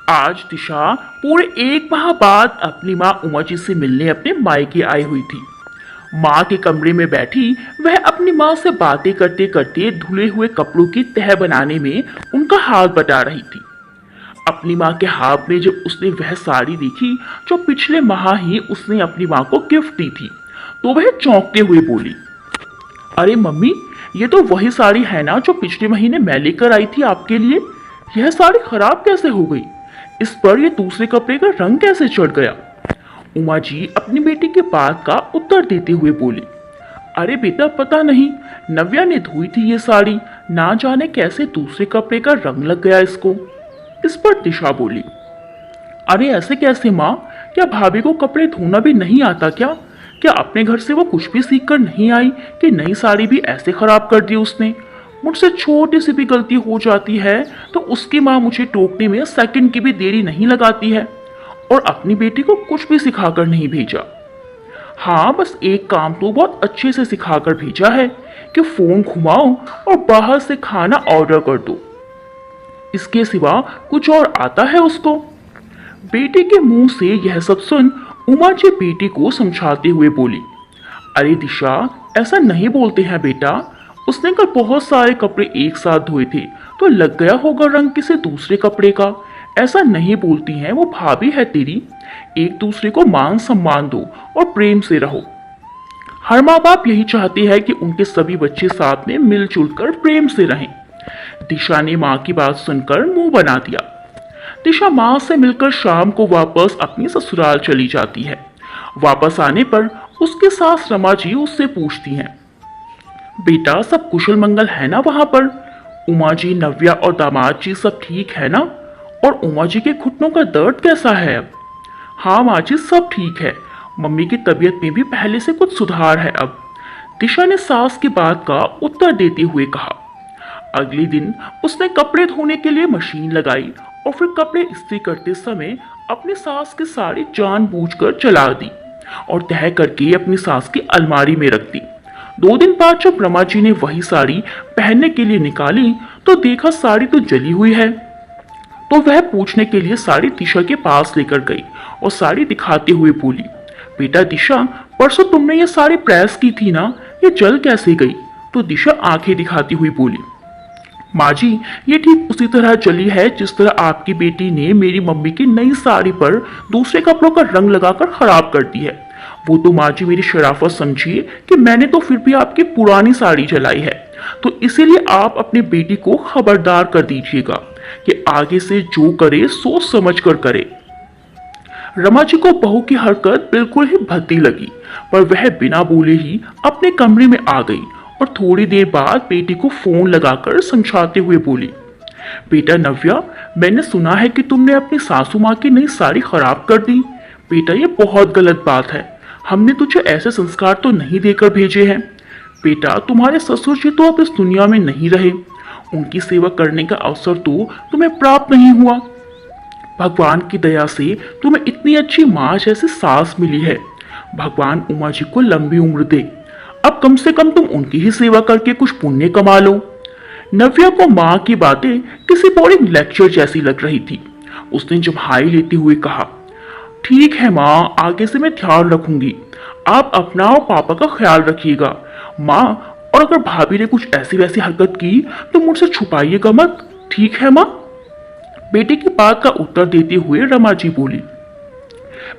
आज दिशा पूरे 1 माह बाद अपनी माँ उमा जी से मिलने अपने मायके आई हुई थी। माँ के कमरे में बैठी वह अपनी माँ से बातें करते करते धुले हुए कपड़ों की तह बनाने में उनका हाथ बटा रही थी। अपनी माँ के हाथ में जब उसने वह साड़ी देखी जो पिछले माह ही उसने अपनी माँ को गिफ्ट दी थी, तो वह चौंकते हुए बोली, अरे मम्मी, ये तो वही साड़ी है ना जो पिछले महीने मैं लेकर आई थी आपके लिए। यह साड़ी खराब कैसे हो गई? इस पर यह दूसरे कपड़े का रंग कैसे चढ़ गया? उमा जी अपनी बेटी के बात का उत्तर देते हुए बोली, अरे बेटा, पता नहीं, नव्या ने धोई थी ये साड़ी, ना जाने कैसे दूसरे कपड़े का रंग लग गया इसको। इस पर दिशा बोली, अरे ऐसे कैसे माँ? क्या भाभी को कपड़े धोना भी नहीं आता क्या? क्या अपने घर से वो कुछ भी सीख कर नहीं आई कि नई साड़ी भी ऐसे खराब कर दी उसने? मुझसे छोटी सी भी गलती हो जाती है तो उसकी माँ मुझे टोकने में सेकंड की भी देरी नहीं लगाती है, और अपनी बेटी को कुछ भी सिखाकर नहीं भेजा। हाँ, बस एक काम तो बहुत अच्छे से सिखाकर भेजा है कि फोन घुमाओ और बाहर से खाना ऑर्डर कर दो। इसके सिवा कुछ और आता है उसको? बेटे के मुंह से यह सब सुन उमा जी बेटी को समझाते हुए बोली, अरे दिशा, ऐसा नहीं बोलते हैं बेटा। उसने कल बहुत सारे कपड़े एक साथ धोए थे तो लग गया होगा रंग किसी दूसरे कपड़े का। ऐसा नहीं बोलती हैं, वो भाभी है तेरी। एक दूसरे को मान सम्मान दो और प्रेम से रहो। हर माँ बाप यही चाहते हैं कि उनके सभी बच्चे साथ में मिलजुल कर प्रेम से रहें। दिशा ने माँ की बात सुनकर मुंह बना दिया। दिशा माँ से मिलकर शाम को वापस अपनी ससुराल चली जाती है। वापस आने पर उसके सास रमा जी उससे पूछती हैं, बेटा, सब कुशल मंगल है ना वहां पर? उमा जी, नव्या और दामाद जी सब ठीक है ना? और उमा जी के घुटनों का दर्द कैसा है अब? हाँ माँ जी, सब ठीक है। मम्मी की तबीयत में भी पहले से कुछ सुधार है अब, दिशा ने सास की बात का उत्तर देते हुए कहा। अगले दिन उसने कपड़े धोने के लिए मशीन लगाई और फिर कपड़े इस्त्री करते समय अपनी सास की साड़ी जानबूझकर जला दी और तह करके अपनी सास की अलमारी में रख दी। 2 दिन बाद जब रमा जी ने वही साड़ी पहनने के लिए निकाली तो देखा साड़ी तो जली हुई है। तो वह पूछने के लिए साड़ी दिशा के पास लेकर गई और साड़ी दिखाते हुए बोली, बेटा दिशा, परसों तुमने ये साड़ी प्रेस की थी ना, ये जल कैसे गई? तो दिशा आंखें दिखाती हुई बोली, माँ जी, ये ठीक उसी तरह जली है जिस तरह आपकी बेटी ने मेरी मम्मी की नई साड़ी पर दूसरे कपड़ों का रंग लगाकर खराब कर दी है। वो तो माँ जी मेरी शराफत समझिए कि मैंने तो फिर भी आपकी पुरानी साड़ी जलाई है, तो इसीलिए आप अपनी बेटी को खबरदार कर दीजिएगा कि आगे से जो करे सोच समझ कर करे। रमा जी को बहू की हरकत बिल्कुल ही भद्दी लगी, पर वह बिना बोले ही अपने कमरे में आ गई और थोड़ी देर बाद बेटी को फोन लगाकर समझाते हुए बोली, बेटा नव्या, मैंने सुना है कि तुमने अपनी सासू माँ की नई साड़ी खराब कर दी। बेटा, ये बहुत गलत बात है। हमने तुझे ऐसे संस्कार तो नहीं देकर भेजे हैं। बेटा, तुम्हारे ससुर जी तो अब इस दुनिया में नहीं रहे, उनकी सेवा करने का अवसर तो तुम्हें प्राप्त नहीं हुआ। भगवान की दया से तुम्हें इतनी अच्छी माँ जैसी सास मिली है। भगवान उमा जी को लंबी उम्र दे। अब कम से कम तुम उनकी ही सेवा करके कुछ पुण्य कमा लो। नव्या को माँ की बातें किसी बोरिंग लेक्चर जैसी लग रही थी। उसने जम्हाई लेते हुए कहा, ठीक है माँ, आगे से मैं ध्यान रखूंगी। आप अपना और पापा का ख्याल रखिएगा माँ, और अगर भाभी ने कुछ ऐसी वैसी हरकत की तो मुझसे छुपाइएगा मत, ठीक है माँ? बेटे की बात का उत्तर देते हुए रमा जी बोली,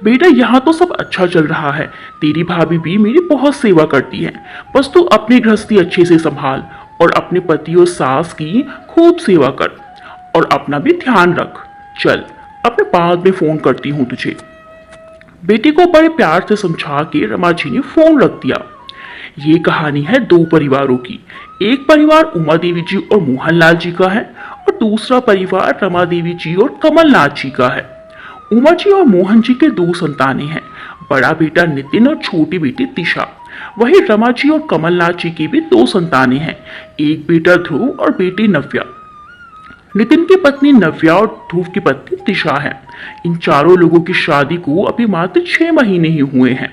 बेटा, यहाँ तो सब अच्छा चल रहा है। तेरी भाभी भी मेरी बहुत सेवा करती है। बस तू अपनी गृहस्थी अच्छे से संभाल और अपने पति और सास की खूब सेवा कर और अपना भी ध्यान रख। चल, अब मैं बाद में फोन करती हूँ तुझे। बेटी को बड़े प्यार से समझा के रमा जी ने फोन रख दिया। ये कहानी है 2 परिवारों की। एक परिवार उमा देवी जी और मोहनलाल जी का है और दूसरा परिवार रमा देवी जी और कमलनाथ जी का है। उमा जी और मोहन जी के 2 संतानें हैं, बड़ा बेटा नितिन और छोटी बेटी दिशा। वही रमा जी और कमलनाथ जी की भी 2 संतानें हैं, एक बेटा ध्रुव और बेटी नव्या। नितिन की पत्नी नव्या और ध्रुव की पत्नी दिशा है। इन चारों लोगों की शादी को अभी मात्र 6 महीने ही हुए हैं।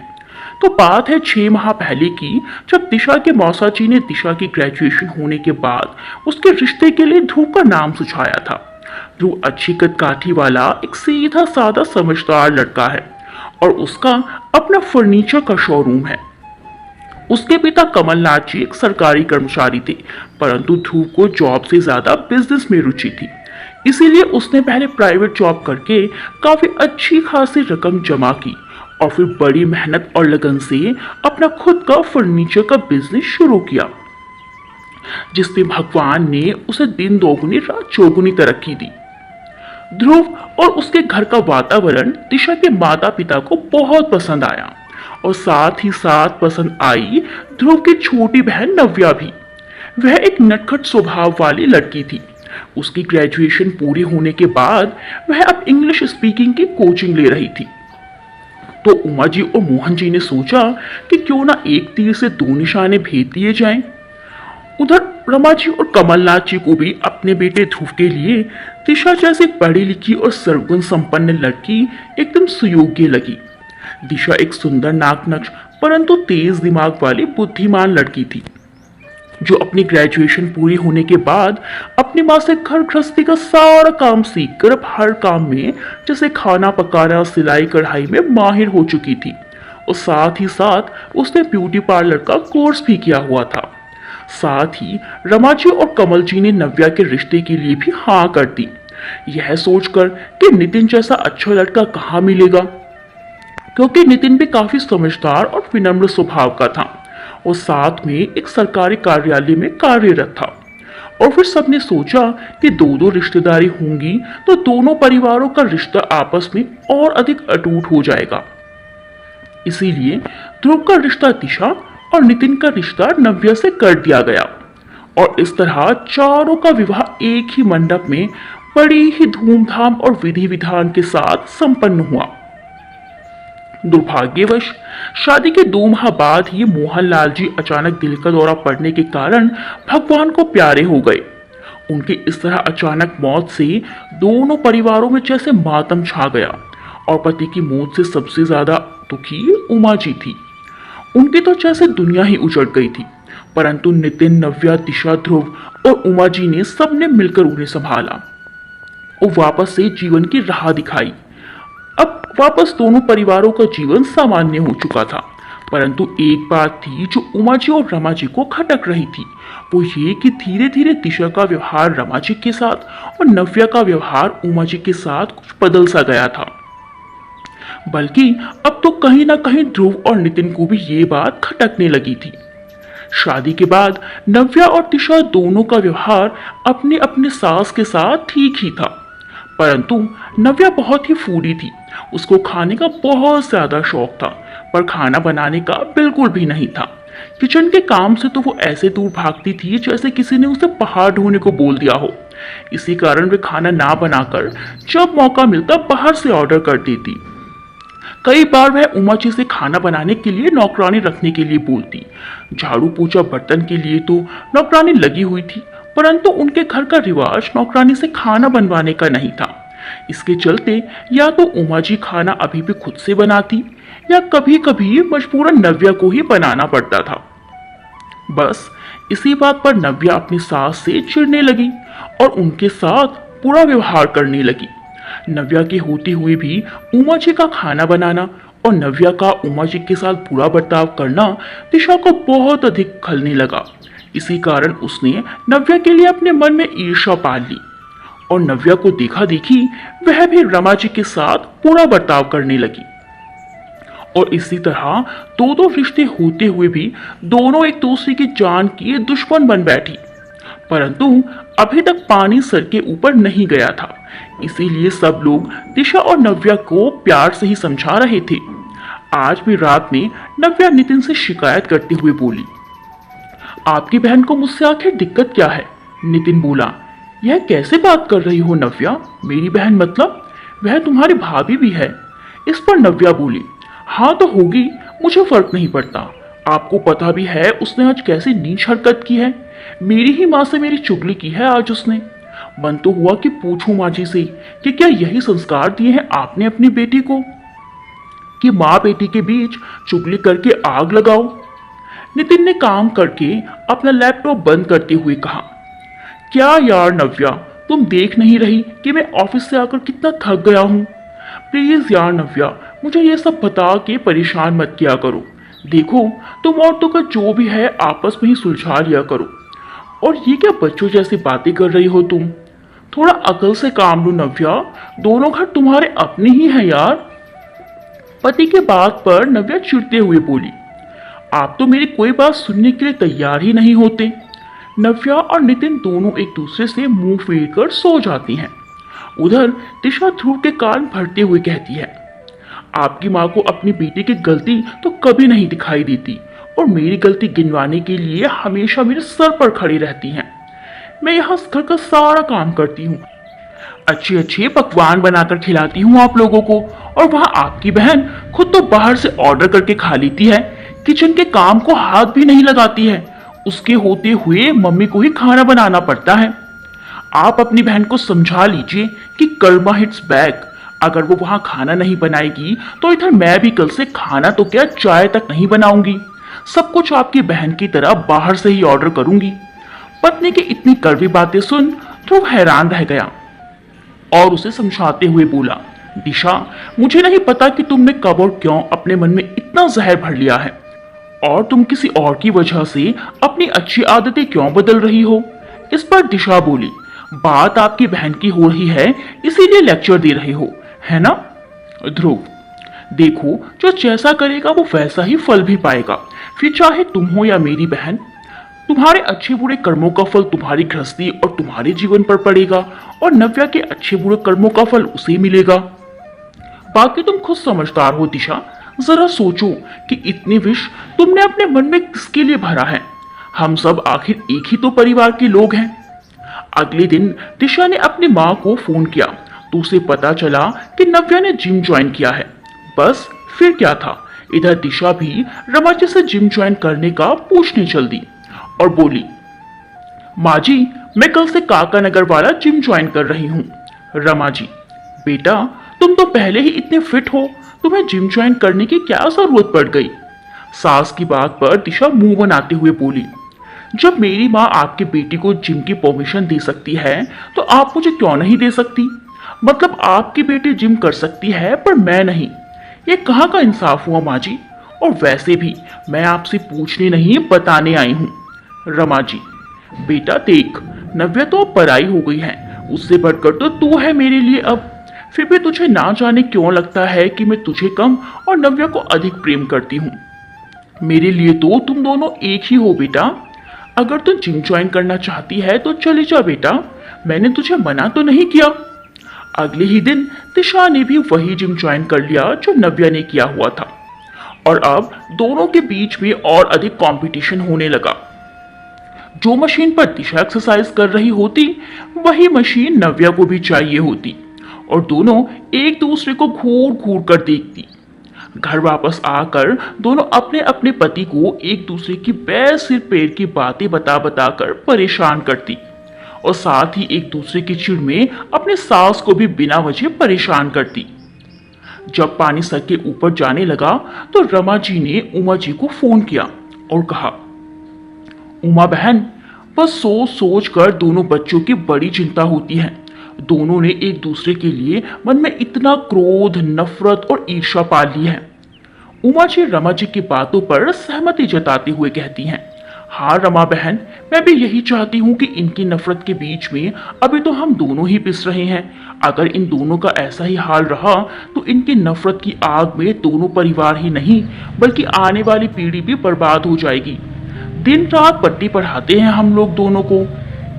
तो बात है 6 माह पहले की, जब दिशा के मौसा जी ने दिशा की ग्रेजुएशन होने के बाद उसके रिश्ते के लिए ध्रुव का नाम सुझाया था। ध्रुव अच्छी कदकाठी वाला एक सीधा साधा समझदार लड़का है और उसका अपना फर्नीचर का शोरूम है। उसके पिता कमलनाथ जी एक सरकारी कर्मचारी थे, परंतु ध्रुव को जॉब से ज्यादा बिजनेस में रुचि थी। इसीलिए उसने पहले प्राइवेट जॉब करके काफी अच्छी खासी रकम जमा की और फिर बड़ी मेहनत और लगन से अपना खुद का फर्नीचर का बिजनेस शुरू किया, जिसमें भगवान ने उसे दिन दोगुनी रात चौगुनी तरक्की दी। ध्रुव और उसके घर का वातावरण दिशा के माता पिता को बहुत पसंद आया और साथ ही साथ पसंद आई ध्रुव की छोटी बहन नव्या भी। वह एक नटखट स्वभाव वाली लड़की थी। उसकी ग्रेजुएशन पूरी होने के बाद वह अब इंग्लिश स्पीकिंग की कोचिंग ले रही थी। तो उमा जी और मोहन जी ने सोचा कि क्यों ना एक तीर से दो निशाने भेज दिए जाएं। उधर रमा जी और कमलनाथ जी को भी अपने बेटे ध्रुव के लिए दिशा जैसी पढ़ी लिखी और सर्वगुण संपन्न लड़की एकदम सुयोग्य लगी। दिशा एक सुंदर नाक परंतु तेज दिमाग वाली बुद्धिमान लड़की थी, जो अपनी ग्रेजुएशन पूरी होने के बाद अपनी माँ से घर गृहस्थी का सारा काम सीखकर अब हर काम में जैसे खाना पकाना सिलाई कढ़ाई में माहिर हो चुकी थी। और साथ ही साथ उसने ब्यूटी पार्लर का कोर्स भी किया हुआ था। साथ ही रमा जी और कमल जी ने नव्या के रिश्ते के लिए भी हाँ कर दी, यह सोचकर कि नितिन जैसा अच्छा लड़का कहाँ मिलेगा, क्योंकि नितिन भी काफी समझदार और विनम्र स्वभाव का था और साथ में एक सरकारी कार्यालय में कार्यरत था। और फिर सबने सोचा कि दो दो रिश्तेदारी होंगी तो दोनों परिवारों का रिश्ता आपस में और अधिक अटूट हो जाएगा। इसीलिए ध्रुव का रिश्ता दिशा और नितिन का रिश्ता नव्या से कर दिया गया और इस तरह चारों का विवाह एक ही मंडप में बड़ी ही धूमधाम और विधि विधान के साथ संपन्न हुआ। दुर्भाग्यवश शादी के 2 माह बाद ही मोहनलाल जी अचानक दिल का दौरा पड़ने के कारण भगवान को प्यारे हो गए। उनकी इस तरह अचानक मौत से दोनों परिवारों में जैसे मातम छा गया और पति की मौत से सबसे ज्यादा दुखी उमा जी थी। उनकी तो जैसे दुनिया ही उजड़ गई थी, परंतु नितिन, नव्या, दिशा, ध्रुव और उमा जी ने सबने मिलकर उन्हें संभाला और वापस से जीवन की राह दिखाई। अब वापस दोनों परिवारों का जीवन सामान्य हो चुका था, परंतु एक बात थी जो उमा जी और रमा जी को खटक रही थी। वो ये कि धीरे धीरे दिशा का व्यवहार रमा जी के साथ और नव्या का व्यवहार उमा जी के साथ कुछ बदल सा गया था। बल्कि अब तो कहीं ना कहीं ध्रुव और नितिन को भी ये बात खटकने लगी थी। शादी के बाद नव्या और दिशा दोनों का व्यवहार अपने अपने सास के साथ ठीक ही था, परंतु नव्या बहुत ही फूडी थी। उसको खाने का बहुत ज्यादा शौक था, पर खाना बनाने का बिल्कुल भी नहीं था। किचन के काम से तो वो ऐसे दूर भागती थी जैसे किसी ने उसे पहाड़ ढूंढने को बोल दिया हो। इसी कारण वे खाना ना बनाकर जब मौका मिलता बाहर से ऑर्डर कर देती। कई बार वह उमा जी से खाना बनाने के लिए नौकरानी रखने के लिए बोलती। झाड़ू पोछा बर्तन के लिए तो नौकरानी लगी हुई थी, परंतु उनके घर का रिवाज नौकरानी से खाना बनवाने का नहीं था। इसके चलते या तो उमा जी खाना अभी भी खुद से बनाती या कभी कभी मजबूरन नव्या को ही बनाना पड़ता था। बस इसी बात पर नव्या अपनी सास से चिढ़ने लगी और उनके साथ बुरा व्यवहार करने लगी। नव्या के होते हुए भी उमा जी का खाना बनाना और नव्या का उमा जी के साथ बुरा बर्ताव करना दिशा को बहुत अधिक खलने लगा। इसी कारण उसने नव्या के लिए अपने मन में ईर्ष्या पाल ली और नव्या को देखा देखी वह भी रमा जी के साथ बुरा बर्ताव करने लगी। और इसी तरह दो दो रिश्ते होते हुए भी दोनों एक दूसरे की जान की दुश्मन बन बैठी, परंतु अभी तक पानी सर के ऊपर नहीं गया था। इसीलिए सब लोग दिशा और नव्या को प्यार से ही समझा रहे थे। आज भी रात में नव्या नितिन से शिकायत करते हुए बोली, आपकी बहन को मुझसे आखिर दिक्कत क्या है? नितिन बोला, यह कैसे बात कर रही हो नव्या? मेरी बहन मतलब? वह तुम्हारी भाभी भी है। इस पर नव्या बोली, हाँ तो होगी, मुझे फर्क नहीं पड़ता। आपको पता भी है उसने आज कैसी नीच हरकत की है। मेरी ही माँ से मेरी चुगली की है आज उसने। मन तो हुआ कि पूछूं माँ जी से कि क्या यही संस्कार दिए हैं आपने अपनी बेटी को, कि माँ बेटी के बीच चुगली करके आग लगाओ। नितिन ने काम करके अपना लैपटॉप बंद करते हुए कहा, क्या यार नव्या, तुम देख नहीं रही कि मैं ऑफिस से आकर कितना थक गया हूँ। प्लीज यार नव्या, मुझे ये सब बता के परेशान मत किया करो। देखो, तुम औरतों का जो भी है आपस में ही सुलझा लिया करो। और ये क्या बच्चों जैसी बातें कर रही हो तुम? थोड़ा अकल से काम लो नव्या, दोनों घर तुम्हारे अपने ही हैं यार। पति के बात पर नव्या चिढ़ते हुए बोली, आप तो मेरी कोई बात सुनने के लिए तैयार ही नहीं होते। नव्या और नितिन दोनों एक दूसरे से मुंह फेर कर सो जाती हैं। उधर दिशा ध्रुव के कान भरते हुए कहती है, आपकी माँ को अपनी बेटी की गलती तो कभी नहीं दिखाई देती और मेरी गलती गिनवाने के लिए हमेशा मेरे सर पर खड़ी रहती हैं। मैं यहाँ घर का सारा काम करती हूँ, अच्छे अच्छे पकवान बनाकर खिलाती हूँ आप लोगों को, और वहाँ आपकी बहन खुद तो बाहर से ऑर्डर करके खा लेती है, किचन के काम को हाथ भी नहीं लगाती है। उसके होते हुए मम्मी को ही खाना बनाना पड़ता है। आप अपनी बहन को समझा लीजिए कि कर्मा हिट्स बैक। अगर वो वहां खाना नहीं बनाएगी तो इधर मैं भी कल से खाना तो क्या चाय तक नहीं बनाऊंगी। सब कुछ आपकी बहन की तरह बाहर से ही ऑर्डर करूंगी। पत्नी की इतनी कड़वी बातें सुन ध्रुव हैरान रह गया और उसे समझाते हुए बोला, दिशा, मुझे नहीं पता कि तुमने कब और क्यों अपने मन में इतना जहर भर लिया है, और तुम किसी और की वजह से अपनी अच्छी आदतें क्यों बदल रही हो। इस पर दिशा बोली, बात आपकी बहन की हो रही है इसीलिए लेक्चर दे रहे हो, है ना? ध्रुव, देखो, जो जैसा करेगा वो वैसा ही फल भी पाएगा, फिर चाहे तुम हो या मेरी बहन। तुम्हारे अच्छे बुरे कर्मों का फल तुम्हारी गृहस्थी और तुम्हारे जीवन पर पड़ेगा, और नव्या के अच्छे बुरे कर्मों का फल उसे मिलेगा। बाकी तुम खुद समझदार हो दिशा, जरा सोचो कि इतनी विष तुमने अपने मन में किसके लिए भरा है। हम सब आखिर एक ही तो परिवार के लोग हैं। अगले दिन दिशा ने अपनी माँ को फोन किया तो उसे पता चला कि नव्या ने जिम ज्वाइन किया है। बस फिर क्या था, इधर दिशा भी रमा जी से जिम ज्वाइन करने का पूछने चल दी और बोली, माँ जी, मैं कल से काका नगर वाला जिम ज्वाइन कर रही हूँ। रमा जी, बेटा, तुम तो पहले ही इतने फिट हो, तुम्हें जिम ज्वाइन करने की क्या जरूरत पड़ गई? सास की बात पर दिशा मुंह बनाते हुए बोली, जब मेरी माँ आपके बेटी को जिम की परमिशन दे सकती है तो आप मुझे क्यों नहीं दे सकती? मतलब आपकी बेटी जिम कर सकती है पर मैं नहीं। ये कहाँ का इंसाफ हुआ माँ जी? और वैसे भी मैं आपसे पूछने नहीं बताने आई हूँ। रमा जी, बेटा देख, नव्या तो अब पराई हो गई है, उससे बढ़कर तो तू है मेरे लिए अब। फिर भी तुझे ना जाने क्यों लगता है कि मैं तुझे कम और नव्या को अधिक प्रेम करती हूँ। मेरे लिए तो तुम दोनों एक ही हो बेटा। अगर तू जिम ज्वाइन करना चाहती है तो चले जा बेटा, मैंने तुझे मना तो नहीं किया। अगले ही दिन दिशा ने भी वही जिम ज्वाइन कर लिया जो नव्या ने किया हुआ था, और अब दोनों के बीच में और अधिक कंपटीशन होने लगा। जो मशीन पर दिशा एक्सरसाइज कर रही होती वही मशीन नव्या को भी चाहिए होती, और दोनों एक दूसरे को घूर घूर कर देखती। घर वापस आकर दोनों अपने अपने पति को एक दूसरे की पैर सिर पैर की बातें बता बता कर परेशान करती, और साथ ही एक दूसरे की चिढ़ में अपने सास को भी बिना वजह परेशान करती। जब पानी सर के ऊपर जाने लगा तो रमा जी ने उमा जी को फोन किया और कहा, उमा बहन, बस सोच सोच कर दोनों बच्चों की बड़ी चिंता होती है। दोनों ने एक दूसरे के लिए मन में इतना क्रोध, नफरत और ईर्ष्या पाल ली है। उमा जी रमा जी की बातों पर सहमति जताते हुए कहती हैं, हाँ रमा बहन, मैं भी यही चाहती हूँ कि इनकी नफरत के बीच में अभी तो हम दोनों ही पिस रहे हैं। अगर इन दोनों का ऐसा ही हाल रहा तो इनकी नफरत की आग में दोनों परिवार ही नहीं बल्कि आने वाली पीढ़ी भी बर्बाद हो जाएगी। दिन रात पट्टी पढ़ाते हैं हम लोग दोनों को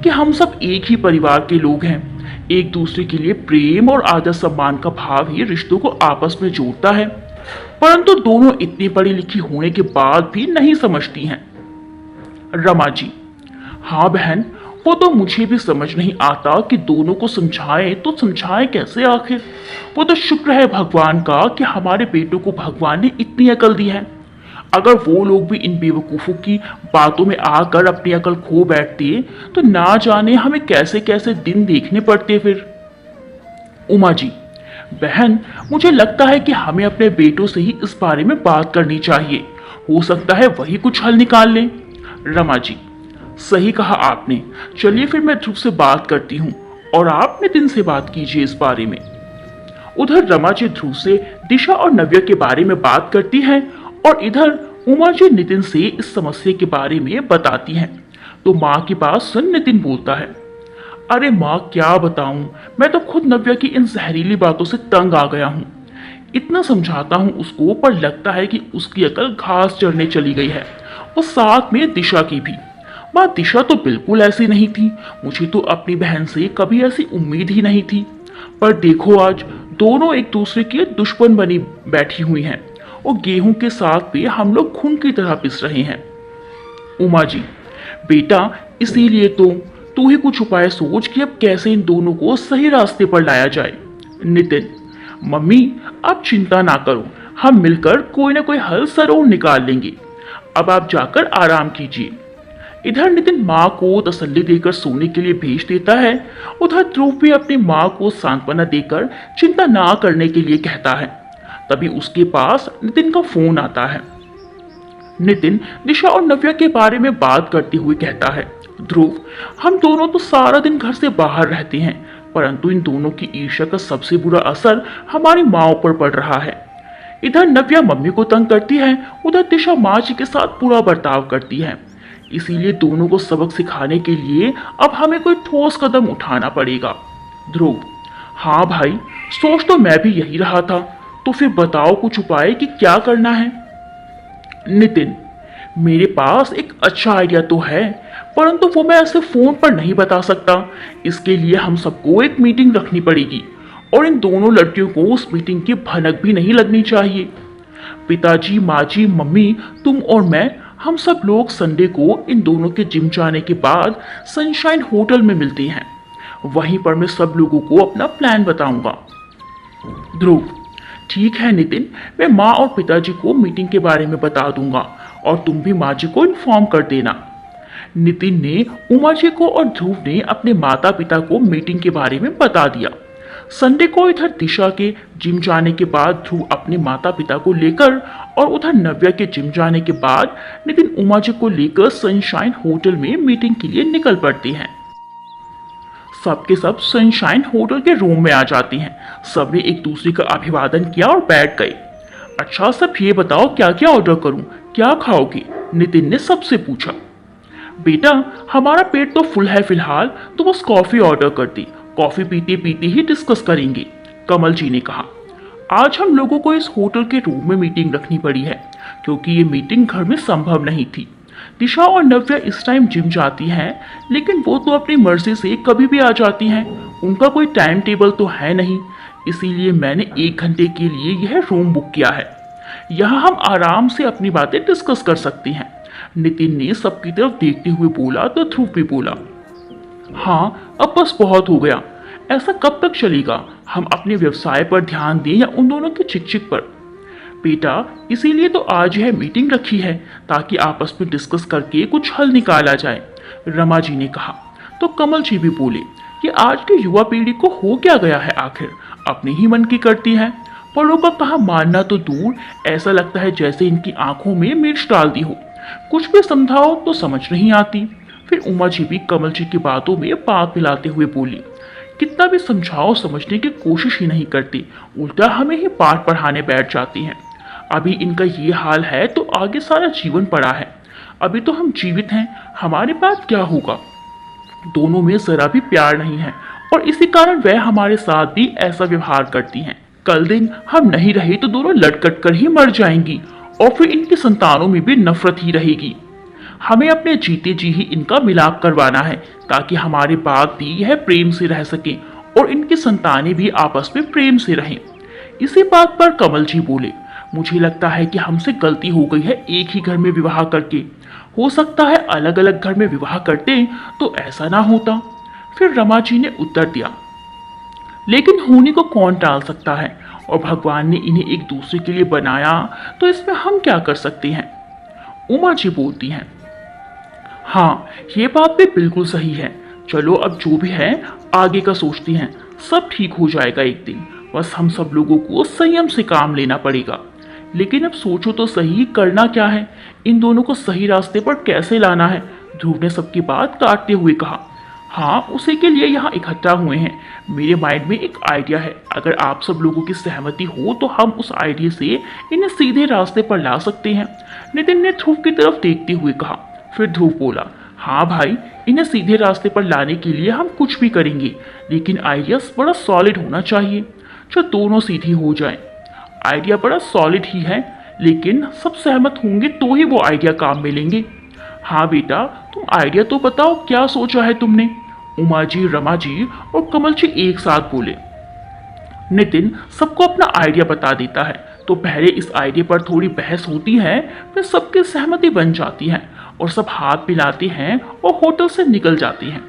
कि हम सब एक ही परिवार के लोग हैं। एक दूसरे के लिए प्रेम और आदर सम्मान का भाव ही रिश्तों को आपस में जोड़ता है, परंतु दोनों इतनी पढ़ी लिखी होने के बाद भी नहीं समझती हैं। रमा जी, हाँ बहन, वो तो मुझे भी समझ नहीं आता कि दोनों को समझाएं तो समझाएं कैसे आखिर। वो तो शुक्र है भगवान का कि हमारे बेटों को भगवान ने इतनी अकल दी है। अगर वो लोग भी इन बेवकूफ़ों की बातों में आकर अपनी अकल खो बैठते तो ना जाने हमें कैसे कैसे दिन देखने पड़ते फिर। उमा जी, बहन, मुझे लगता है कि हमें अपने बेटों से ही इस बारे में बात करनी चाहिए, हो सकता है वही कुछ हल निकाल लें। रमा जी, सही कहा आपने, चलिए फिर मैं ध्रुव से बात करती हूँ और आप नितिन से बात कीजिए इस बारे में। उधर रमा जी ध्रुव से दिशा और नव्या के बारे में बात करती हैं और इधर उमा जी नितिन से इस समस्या के बारे में बताती हैं। तो माँ की बात सुन नितिन बोलता है, अरे माँ क्या बताऊं, मैं तो खुद नव्या की इन जहरीली बातों से तंग आ गया हूँ। इतना समझाता हूँ उसको पर लगता है कि उसकी अकल घास चढ़ने चली गई है, और साथ में दिशा की भी। माँ दिशा तो बिल्कुल ऐसी नहीं थी, मुझे तो अपनी बहन से कभी ऐसी उम्मीद ही नहीं थी। पर देखो आज दोनों एक दूसरे के दुश्मन बनी बैठी हुई हैं और गेहूं के साथ पे हम लोग खून की तरह पिस रहे हैं। उमा जी, बेटा इसीलिए तो तू ही कुछ उपाय सोच कि अब कैसे इन दोनों को सही रास्ते पर लाया जाए। नितिन, मम्मी आप चिंता ना करो, हम मिलकर कोई ना कोई हल जरूर निकाल लेंगे। अब आप जाकर आराम कीजिए। इधर नितिन माँ को तसल्ली देकर सोने के लिए भेज देता है। उधर ध्रुव भी अपनी माँ को सांत्वना देकर चिंता ना करने के लिए कहता है। तभी उसके पास नितिन का फोन आता है। नितिन दिशा और नव्या के बारे में बात करते हुए कहता है, ध्रुव हम दोनों तो सारा दिन घर से बाहर रहते हैं, परंतु इन दोनों की ईर्ष्या का सबसे बुरा असर हमारी माँ पर पड़ रहा है। इधर नव्या मम्मी को तंग करती है, उधर दिशा माँ जी के साथ बुरा बर्ताव करती है। इसीलिए दोनों को सबक सिखाने के लिए अब हमें कोई ठोस कदम उठाना पड़ेगा। ध्रुव, हाँ भाई, सोच तो मैं भी यही रहा था, तो फिर बताओ कुछ उपाय कि क्या करना है। नितिन, मेरे पास एक अच्छा आइडिया तो है, परंतु वो मैं ऐसे फोन पर नहीं बता सकता। इसके लिए हम सबको एक मीटिंग रखनी पड़ेगी और इन दोनों लड़कियों को उस मीटिंग की भनक भी नहीं लगनी चाहिए। पिताजी, माँ जी, मम्मी, तुम और मैं, हम सब लोग संडे को इन दोनों के जिम जाने के बाद सनशाइन होटल में मिलते हैं। वहीं पर मैं सब लोगों को अपना प्लान बताऊंगा। ध्रुव, ठीक है नितिन, मैं माँ और पिताजी को मीटिंग के बारे में बता दूंगा और तुम भी माँ जी को इन्फॉर्म कर देना। नितिन ने उमा जी को और ध्रुव ने अपने माता पिता को मीटिंग के बारे में बता दिया। संडे को इधर दिशा के जिम जाने के बाद ध्रुव अपने माता पिता को लेकर और उधर नव्या के जिम जाने के बाद नितिन उमा जी को लेकर सनशाइन होटल में मीटिंग के लिए निकल पड़ते हैं। सबके सब सनशाइन होटल के रूम में आ जाते हैं। सबने एक दूसरे का अभिवादन किया और बैठ गए। अच्छा सब ये बताओ क्या क्या ऑर्डर करूं, क्या खाओगे? नितिन ने सबसे पूछा। बेटा हमारा पेट तो फुल है फिलहाल, तो बस कॉफी ऑर्डर कर दी, कॉफी पीते पीते ही डिस्कस करेंगे, कमल जी ने कहा। आज हम लोगों को इस होटल के रूम में मीटिंग रखनी पड़ी है क्योंकि ये मीटिंग घर में संभव नहीं थी। दिशा और नव्या इस टाइम जिम जाती हैं, लेकिन वो तो अपनी मर्जी से कभी भी आ जाती हैं, उनका कोई टाइम टेबल तो है नहीं। इसीलिए मैंने 1 घंटे के लिए यह रूम बुक किया है। यहाँ हम आराम से अपनी बातें डिस्कस कर सकते हैं। नितिन ने सबकी तरफ देखते हुए बोला तो ध्रुव भी बोला, हाँ अब बस बहुत हो गया, ऐसा कब तक चलेगा? हम अपने व्यवसाय पर ध्यान दें या उन दोनों की चिक पर? बेटा इसीलिए तो आज यह मीटिंग रखी है ताकि आपस में डिस्कस करके कुछ हल निकाला जाए, रमा जी ने कहा। तो कमल जी भी बोले, ये आज की युवा पीढ़ी को हो क्या गया है आखिर, अपने ही मन की करती है, बड़ों का कहा मानना तो दूर, ऐसा लगता है जैसे इनकी आंखों में मिर्च डाल दी हो, कुछ भी समझाओ तो समझ नहीं आती। फिर उमा जी भी कमल जी की बातों में पाक मिलाते हुए बोली, कितना भी समझाओ समझने की कोशिश ही नहीं करती, उल्टा हमें ही पाठ पढ़ाने बैठ जाती हैं। अभी इनका ये हाल है तो आगे सारा जीवन पड़ा है, अभी तो हम जीवित हैं, हमारे पास क्या होगा? दोनों में जरा भी प्यार नहीं है और इसी कारण वह हमारे साथ भी ऐसा व्यवहार करती हैं। कल दिन हम नहीं रहे तो दोनों लटकट कर ही मर जाएंगी और फिर इनकी संतानों में भी नफरत ही रहेगी। हमें अपने जीते जी ही इनका मिलाप करवाना है ताकि हमारे बाद भी यह प्रेम से रह सके और इनकी संतानें भी आपस में प्रेम से रहें। इसी बात पर कमल जी बोले, मुझे लगता है कि हमसे गलती हो गई है एक ही घर में विवाह करके, हो सकता है अलग अलग घर में विवाह करते तो ऐसा ना होता। फिर रमा जी ने उत्तर दिया, लेकिन होने को कौन टाल सकता है और भगवान ने इन्हें एक दूसरे के लिए बनाया तो इसमें हम क्या कर सकते हैं? उमा जी बोलती हैं, हाँ ये बात भी बिल्कुल सही है, चलो अब जो भी है आगे का सोचते हैं, सब ठीक हो जाएगा एक दिन, बस हम सब लोगों को संयम से काम लेना पड़ेगा। लेकिन अब सोचो तो सही करना क्या है, इन दोनों को सही रास्ते पर कैसे लाना है? ध्रुव ने सबकी बात काटते हुए कहा। हाँ, उसी के लिए यहाँ इकट्ठा हुए हैं। मेरे माइंड में एक आइडिया है, अगर आप सब लोगों की सहमति हो तो हम उस आइडिया से इन्हें सीधे रास्ते पर ला सकते हैं। नितिन ने ध्रुव की तरफ देखते हुए कहा। फिर ध्रुव बोला, हाँ भाई, इन्हें सीधे रास्ते पर लाने के लिए हम कुछ भी करेंगे, लेकिन आइडिया बड़ा सॉलिड होना चाहिए जो दोनों सीधी हो जाए। आइडिया बड़ा सॉलिड ही है, लेकिन सब सहमत होंगे तो ही वो आइडिया काम में लेंगे। हाँ बेटा, तुम आइडिया तो बताओ, क्या सोचा है तुमने? उमा जी, रमा जी और कमल जी एक साथ बोले। नितिन सबको अपना आइडिया बता देता है, तो पहले इस आइडिया पर थोड़ी बहस होती है, फिर सबकी सहमति बन जाती है और सब हाथ मिलाते हैं और होटल से निकल जाते हैं।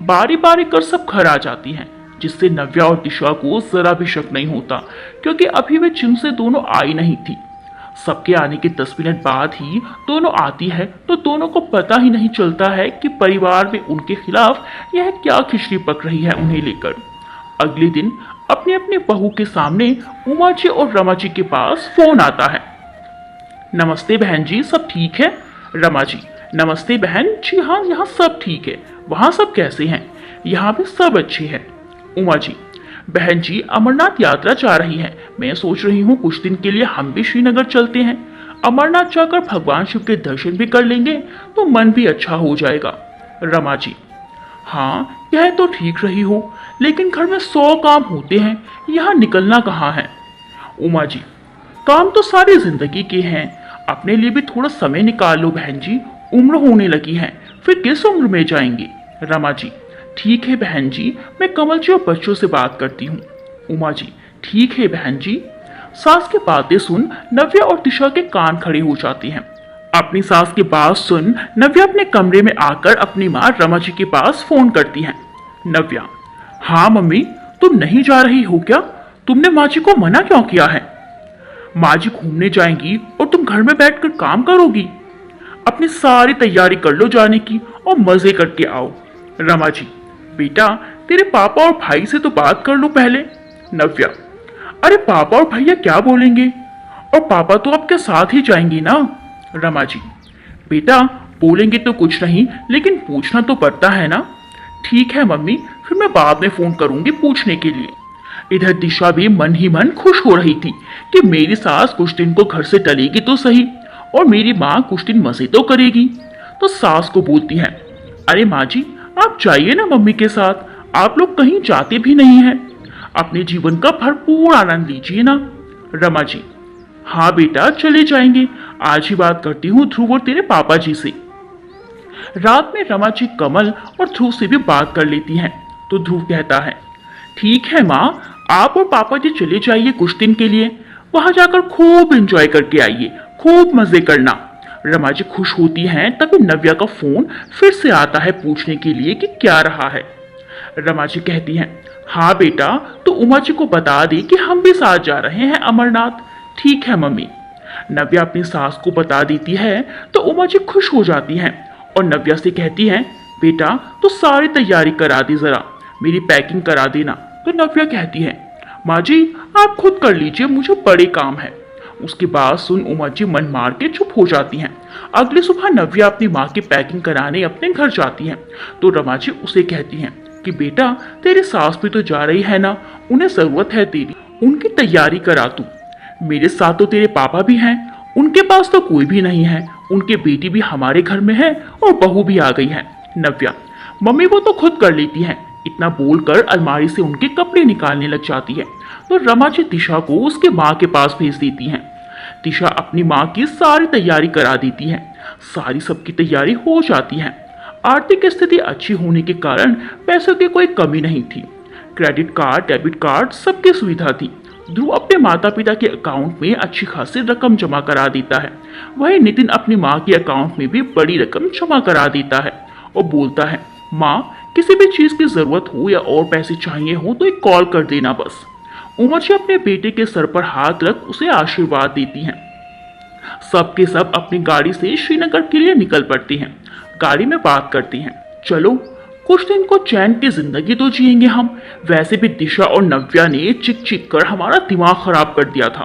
बारी बारी कर सब घर आ जाती हैं, जिससे नव्या और दिशा को जरा भी शक नहीं होता, क्योंकि अभी वे जिम से दोनों आई नहीं थी। सबके आने के 10 मिनट बाद ही दोनों आती है, तो दोनों को पता ही नहीं चलता है कि परिवार में उनके खिलाफ यह क्या खिचड़ी पक रही है उन्हें लेकर। अगले दिन अपने अपने बहू के सामने उमा जी और रमा जी के पास फोन आता है। नमस्ते बहन जी, सब ठीक है? रमा जी, नमस्ते बहन जी, हाँ यहाँ सब ठीक है। वहाँ सब कैसे हैं? यहाँ भी सब अच्छे हैं। उमा जी, बहन जी अमरनाथ यात्रा जा रही है, मैं सोच रही हूँ कुछ दिन के लिए हम भी श्रीनगर चलते हैं। अमरनाथ जाकर भगवान शिव के दर्शन भी कर लेंगे तो मन भी अच्छा हो जाएगा। रमा जी, हाँ यह तो ठीक रही हो, लेकिन घर में 100 काम होते हैं, यहाँ निकलना कहाँ है? उमा जी, काम तो सारी जिंदगी के हैं, अपने लिए भी थोड़ा समय निकाल लो बहन जी, उम्र होने लगी है, फिर किस उम्र में जाएंगे? रमा जी, ठीक है बहन जी, मैं कमल जी और बच्चों से बात करती हूँ। उमा जी, ठीक है बहन जी। सास की बातें सुन नव्या और दिशा के कान खड़े हो जाते हैं। अपनी सास की बात सुन नव्या अपने कमरे में आकर अपनी माँ रमा जी के पास फोन करती है। नव्या, हाँ मम्मी, तुम नहीं जा रही हो क्या? तुमने माँ जी को मना क्यों किया है? माँ जी घूमने जाएंगी और तुम घर में बैठकर काम करोगी? अपनी सारी तैयारी कर लो जाने की और मजे करके आओ। रमा जी, बेटा तेरे पापा और भाई से तो बात कर लो पहले। नव्या, अरे पापा और भैया क्या बोलेंगे? और पापा तो आपके साथ ही जाएंगे ना। रमा जी, बेटा बोलेंगे तो कुछ नहीं, लेकिन पूछना तो पड़ता है ना। ठीक है मम्मी, फिर मैं बाद में फोन करूंगी पूछने के लिए। इधर दिशा भी मन ही मन खुश हो रही थी कि मेरी सास कुछ दिन को घर से टलेगी तो सही, और मेरी माँ कुछ दिन मजे तो करेगी। तो सास को बोलती है, अरे माँ जी आप जाइए ना मम्मी के साथ, आप लोग कहीं जाते भी नहीं हैं, अपने जीवन का भरपूर आनंद लीजिए ना। रमा जी, हाँ बेटा चले जाएंगे, आज ही बात करती हूँ ध्रुव और तेरे पापा जी से। रात में रमा जी कमल और ध्रुव से भी बात कर लेती हैं, तो ध्रुव कहता है, ठीक है माँ, आप और पापा जी चले जाइए कुछ दिन के लिए, वहां जाकर खूब एंजॉय करके आइए, खूब मजे करना। रमा जी खुश होती हैं, तभी नव्या का फोन फिर से आता है पूछने के लिए कि क्या रहा है। रमा जी कहती हैं, हाँ बेटा, तो उमा जी को बता दे कि हम भी साथ जा रहे हैं अमरनाथ। ठीक है मम्मी। नव्या अपनी सास को बता देती है, तो उमा जी खुश हो जाती हैं और नव्या से कहती हैं, बेटा तो सारी तैयारी करा दी, जरा मेरी पैकिंग करा देना। तो नव्या कहती है, माँ जी आप खुद कर लीजिए, मुझे बड़े काम है। उसकी बात सुन उमा जी मन मार के चुप हो जाती हैं। अगली सुबह नव्या अपनी माँ की पैकिंग कराने अपने घर जाती हैं, तो रमा जी उसे कहती हैं कि बेटा तेरी सास भी तो जा रही है ना, उन्हें जरूरत है तेरी, उनकी तैयारी करा तू। मेरे साथ तो तेरे पापा भी हैं, उनके पास तो कोई भी नहीं है, उनके बेटी भी हमारे घर में है और बहू भी आ गई है। नव्या, मम्मी वो तो खुद कर लेती हैं। इतना बोलकर अलमारी से उनके कपड़े निकालने लग जाती है, तो रमा जी दिशा को उसके माँ के पास भेज देती हैं। दिशा अपनी माँ की सारी तैयारी करा देती है, सारी सबकी तैयारी हो जाती है। आर्थिक स्थिति अच्छी होने के कारण पैसों की कोई कमी नहीं थी, क्रेडिट कार्ड डेबिट कार्ड सबकी सुविधा थी। ध्रुव अपने माता पिता के अकाउंट में अच्छी खासी रकम जमा करा देता है, वहीं नितिन अपनी माँ के अकाउंट में भी बड़ी रकम जमा करा देता है और बोलता है, माँ किसी भी चीज की जरूरत हो या और पैसे चाहिए हो तो एक कॉल कर देना बस। उमा जी अपने बेटे के सर पर हाथ रख उसे आशीर्वाद देती हैं। सबके सब अपनी गाड़ी से श्रीनगर के लिए निकल पड़ती हैं। गाड़ी में बात करती हैं, चलो कुछ दिन को चैन की जिंदगी तो जिएंगे हम, वैसे भी दिशा और नव्या ने चिक चिक कर हमारा दिमाग खराब कर दिया था।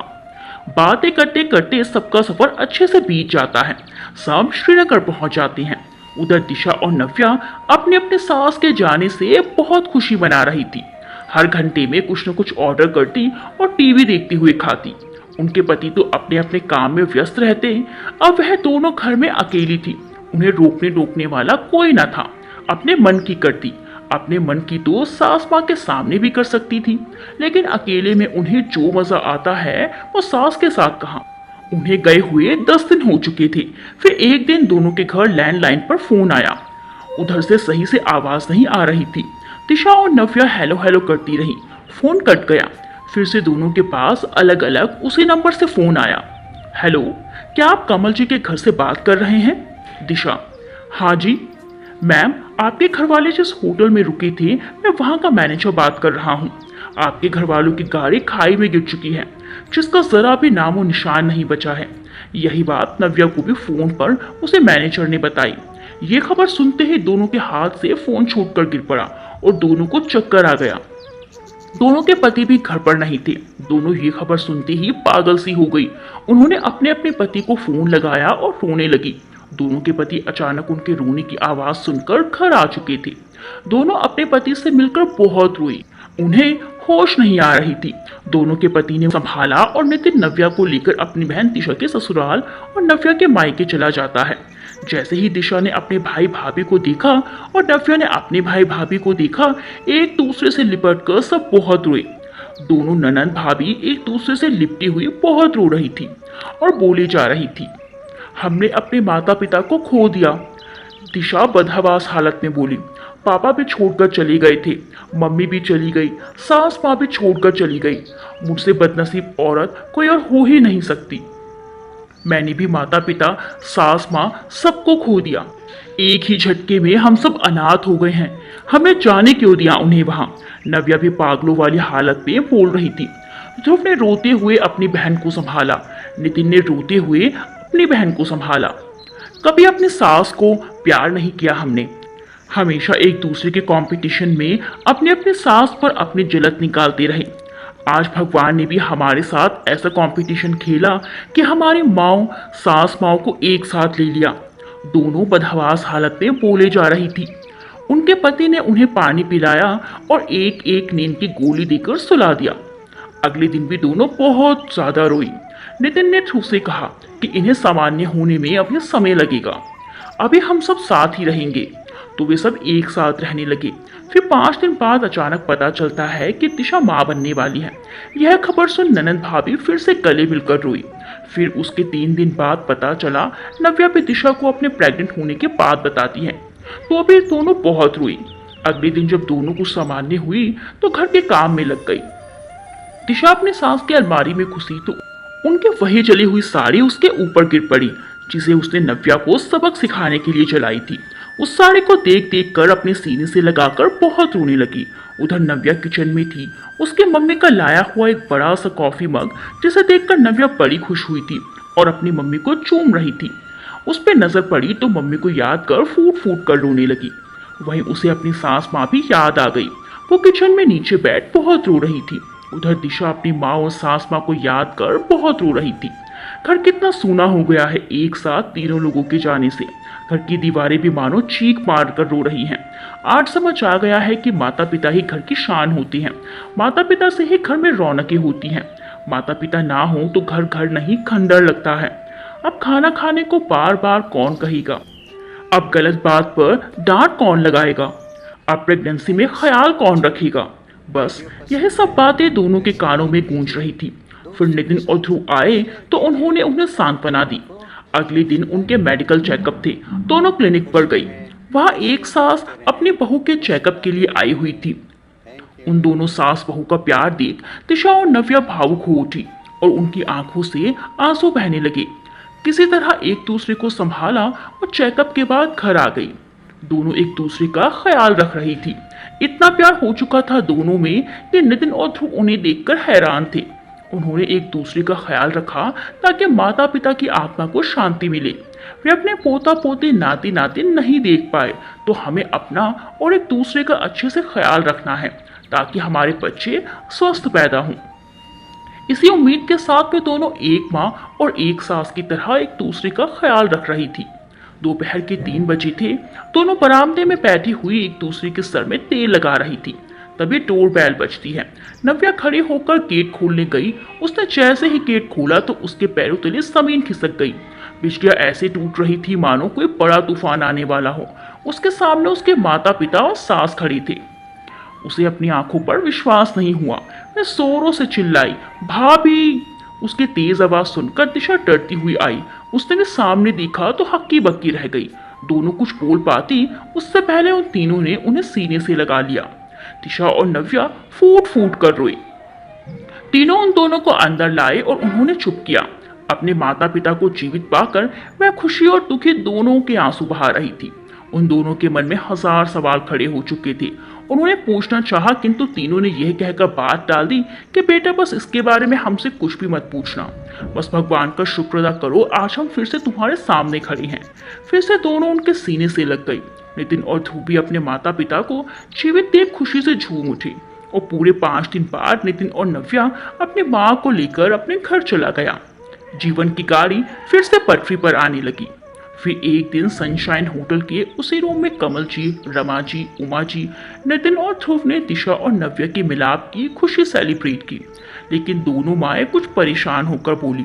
बातें करते करते सबका सफर अच्छे से बीत जाता है, सब श्रीनगर पहुंच जाते हैं। उधर दिशा और नव्या अपने अपने सास के जाने से बहुत खुशी मना रही थी। हर घंटे में कुछ न कुछ ऑर्डर करती और टीवी देखती हुए खाती। उनके पति तो अपने अपने काम में व्यस्त रहते, अब वह दोनों घर में अकेली थी। उन्हें रोकने टोकने वाला कोई न था। अपने मन की करती, अपने मन की तो सास माँ के सामने भी कर सकती थी, लेकिन अकेले में उन्हें जो मजा आता है वो सास के साथ कहाँ। उन्हें गए हुए 10 दिन हो चुके थे। फिर एक दिन दोनों के घर लैंडलाइन पर फोन आया। उधर से सही से आवाज नहीं आ रही थी। दिशा और नव्या हेलो हेलो करती रही। फोन कट गया। फिर से दोनों के पास अलग अलग उसी नंबर से फोन आया। हेलो, क्या आप कमल जी के घर से बात कर रहे हैं? दिशा, हाँ जी मैम, आपके घर वाले जिस होटल में रुके थे मैं वहाँ का मैनेजर बात कर रहा हूँ। आपके घर वालों की गाड़ी खाई में गिर चुकी है, जिसका जरा भी नामो निशान नहीं बचा है। यही बात नव्या को भी फोन पर उसे मैनेजर ने बताई। ये खबर सुनते ही दोनों के हाथ से फोन छूटकर गिर पड़ा और दोनों को चक्कर आ गया। दोनों के पति भी घर पर नहीं थे। दोनों ये खबर सुनते ही पागल सी हो गई। उन्होंने अपने अपने पति को फोन लगाया और रोने लगी। दोनों के पति अचानक उनके रोने की आवाज सुनकर घर आ चुके थे। दोनों अपने पति से मिलकर बहुत रोई। उन्हें होश नहीं आ रही थी। दोनों के पति ने संभाला और नितिन नव्या को लेकर अपनी बहन दिशा के ससुराल और नव्या के मायके चला जाता है। जैसे ही दिशा ने अपने भाई भाभी को देखा और नव्या ने अपने भाई भाभी को देखा, एक दूसरे से लिपट कर सब बहुत रोए। दोनों ननंद भाभी एक दूसरे से लिपटी हुई बहुत रो रही थी और बोली जा रही थी, हमने अपने माता पिता को खो दिया। दिशा बदहवास हालत में बोली, पापा भी छोड़कर चले गए थे, मम्मी भी चली गई, सास माँ भी छोड़कर चली गई। मुझसे बदनसीब औरत कोई और हो ही नहीं सकती। मैंने भी माता पिता, सास माँ सबको खो दिया। एक ही झटके में हम सब अनाथ हो गए हैं। हमें जाने क्यों दिया उन्हें वहां। नव्या भी पागलों वाली हालत में बोल रही थी। ध्रुव ने रोते हुए अपनी बहन को संभाला। नितिन ने रोते हुए अपनी बहन को संभाला। कभी अपनी सास को प्यार नहीं किया हमने। हमेशा एक दूसरे के कंपटीशन में अपने अपने सास पर अपनी जलत निकालते रहे। आज भगवान ने भी हमारे साथ ऐसा कंपटीशन खेला कि हमारी माओ सास माओ को एक साथ ले लिया। दोनों बदहवास हालत में बोले जा रही थी। उनके पति ने उन्हें पानी पिलाया और एक एक नींद की गोली देकर सुला दिया। अगले दिन भी दोनों बहुत ज्यादा रोई। नितिन ने ध्रुव से कहा कि इन्हें सामान्य होने में अभी समय लगेगा, अभी हम सब साथ ही रहेंगे। तो वे सब एक साथ रहने लगे। फिर 5 दिन बाद अचानक पता चलता है कि दिशा माँ बनने वाली है। यह खबर सुन ननंद भाभी फिर से गले मिलकर रोई। फिर उसके 3 दिन बाद पता चला नव्या भी दिशा को अपने प्रेग्नेंट होने की बात बताती है। तो अभी दोनों बहुत रोई। अगले दिन जब दोनों कुछ सामान्य हुई तो घर के काम में लग गई। दिशा अपने सास की अलमारी में घुसी तो उनके वही जली हुई साड़ी उसके ऊपर गिर पड़ी, जिसे उसने नव्या को सबक सिखाने के लिए जलाई थी। उस साड़ी को देख देख कर अपने सीने से लगाकर बहुत रोने लगी। उधर नव्या किचन में थी। उसके मम्मी का लाया हुआ एक बड़ा सा कॉफी मग, जिसे देखकर नव्या बड़ी खुश हुई थी और अपनी मम्मी को चूम रही थी। उस पर नजर पड़ी तो मम्मी को याद कर फूट फूट कर रोने लगी। वहीं उसे अपनी सास माँ भी याद आ गई। वो किचन में नीचे बैठ बहुत रो रही थी। उधर दिशा अपनी माँ और सास माँ को याद कर बहुत रो रही थी। घर कितना सूना हो गया है एक साथ तीनों लोगों के जाने से। घर की दीवारें भी मानो चीख मार कर रो रही हैं। आज समझ आ गया है कि माता पिता ही घर की शान होती हैं। माता पिता से ही घर में रौनकें होती हैं। माता पिता ना हो तो घर घर नहीं खंडर लगता है। अब खाना खाने को बार बार कौन कहेगा? अब गलत बात पर डांट कौन लगाएगा? अब प्रेगनेंसी में ख्याल कौन रखेगा? बस यह सब बातें दोनों के कानों में गूंज रही थी। फिर नितिन और ध्रुव आए तो उन्होंने उन्हें सांत्वना दी। अगले दिन उनके मेडिकल चेकअप थे। दोनों क्लिनिक पर गई। वहां एक सास अपनी बहू के चेकअप के लिए आई हुई थी। उन दोनों सास बहू का प्यार देख दिशा और नव्या भावुक हो उठी और उनकी आंखों से आंसू बहने लगे। किसी तरह एक दूसरे को संभाला और चेकअप के बाद घर आ गई। दोनों एक दूसरे का ख्याल रख रही थी। इतना प्यार हो चुका था दोनों में कि नितिन और ध्रुव उन्हें देखकर हैरान थे। उन्होंने एक दूसरे का ख्याल रखा ताकि माता पिता की आत्मा को शांति मिले। वे अपने पोता पोती नाती नाती नहीं देख पाए तो हमें अपना और एक दूसरे का अच्छे से ख्याल रखना है ताकि हमारे बच्चे स्वस्थ पैदा हों। इसी उम्मीद के साथ वे दोनों एक माँ और एक सास की तरह एक दूसरे का ख्याल रख रही थी। दोपहर के 3 बजे थे। दोनों बरामदे में बैठी हुई एक दूसरे के सर में तेल लगा रही थी। तभी डोर बेल बजती है। नव्या खड़ी होकर गेट खोलने गई। उसने जैसे ही गेट खोला तो उसके पैरों तले जमीन खिसक गई। बिजलियां ऐसे टूट रही थी मानो कोई बड़ा तूफान आने वाला हो। उसके सामने उसके माता पिता और सास खड़े थे। उसे अपनी आंखों पर विश्वास नहीं हुआ। वह जोरों से चिल्लाई, भाभी। उसकी तेज आवाज सुनकर दिशा डरती हुई आई। उसने भी सामने देखा तो हक्की बक्की रह गई। दोनों कुछ बोल पाती उससे पहले उन तीनों ने उन्हें सीने से लगा लिया। दिशा और नव्या फूट फूट कर रोई। तीनों उन दोनों को अंदर लाए और उन्होंने चुप किया। अपने माता पिता को जीवित पाकर वह खुशी और दुखी दोनों के आंसू बहा रही थी। उन दोनों के मन में हजार सवाल खड़े हो चुके थे। उन्होंने पूछना चाहा किंतु तीनों ने यह कहकर बात डाल दी कि बेटा बस इसके बारे में हमसे कुछ भी मत पूछना। बस भगवान का शुक्र अदा करो, आज हम फिर से तुम्हारे सामने खड़े हैं। फिर से दोनों उनके सीने से लग गई। नितिन और ध्रुव भी अपने माता पिता को जीवित देख खुशी से झूम उठे और पूरे 5 दिन बाद नितिन और नव्या अपनी माँ को लेकर अपने घर चला गया। जीवन की गाड़ी फिर से पटरी पर आने लगी। फिर एक दिन सनशाइन होटल के उसी रूम में कमल जी, रमा जी, उमा जी, नितिन और ध्रुव ने दिशा और नव्या के मिलाप की खुशी सेलिब्रेट की। लेकिन दोनों माएँ कुछ परेशान होकर बोली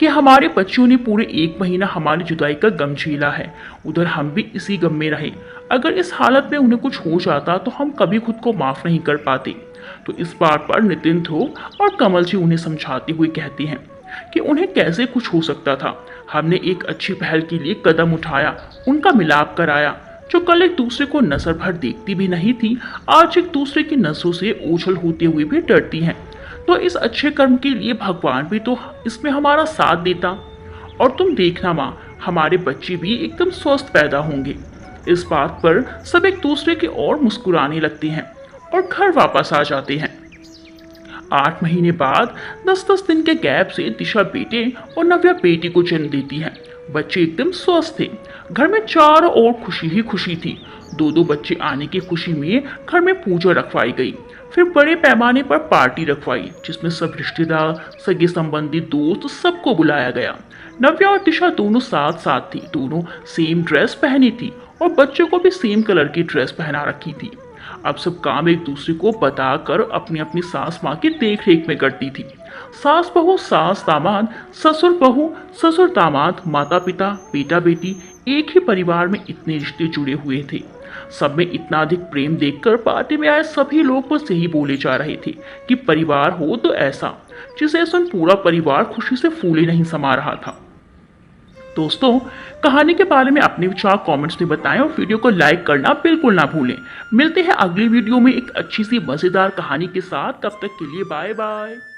कि हमारे बच्चों ने पूरे 1 महीना हमारी जुदाई का गम झेला है, उधर हम भी इसी गम में रहे। अगर इस हालत में उन्हें कुछ हो जाता तो हम कभी खुद को माफ नहीं कर पाते। तो इस बात पर नितिन, ध्रुव और कमल जी उन्हें समझाते हुए कहते हैं कि उन्हें कैसे कुछ हो सकता था। हमने एक अच्छी पहल के लिए कदम उठाया, उनका मिलाप कराया। जो कल एक दूसरे को नजर भर देखती भी नहीं थी, आज एक दूसरे की नजरों से ओझल होते हुए भी डरती हैं। तो इस अच्छे कर्म के लिए भगवान भी तो इसमें हमारा साथ देता। और तुम देखना माँ, हमारे बच्चे भी एकदम स्वस्थ पैदा होंगे। इस बात पर सब एक दूसरे की ओर मुस्कुराने लगते हैं और घर वापस आ जाते हैं। 8 महीने बाद 10-10 दिन के गैप से दिशा बेटे और नव्या बेटी को जन्म देती है। बच्चे एकदम स्वस्थ थे। घर में चारों ओर खुशी ही खुशी थी। 2-2 बच्चे आने की खुशी में घर में पूजा रखवाई गई। फिर बड़े पैमाने पर पार्टी रखवाई जिसमें सब रिश्तेदार, सगे संबंधी, दोस्त सबको बुलाया गया। नव्या और दिशा दोनों साथ साथ थी। दोनों सेम ड्रेस पहनी थी और बच्चों को भी सेम कलर की ड्रेस पहना रखी थी। अब सब काम एक दूसरे को बताकर अपनी अपनी सास माँ की देख रेख में करती थी। सास बहू, सास दामाद, ससुर बहू, ससुर दामाद, माता पिता, बेटा बेटी, एक ही परिवार में इतने रिश्ते जुड़े हुए थे। सब में इतना अधिक प्रेम देखकर पार्टी में आए सभी लोग बस यही बोले जा रहे थे कि परिवार हो तो ऐसा, जिसे सुन पूरा परिवार खुशी से फूले नहीं समा रहा था। दोस्तों, कहानी के बारे में अपने विचार कमेंट्स में बताएं और वीडियो को लाइक करना बिल्कुल ना भूलें। मिलते हैं अगली वीडियो में एक अच्छी सी मजेदार कहानी के साथ। तब तक के लिए बाय बाय।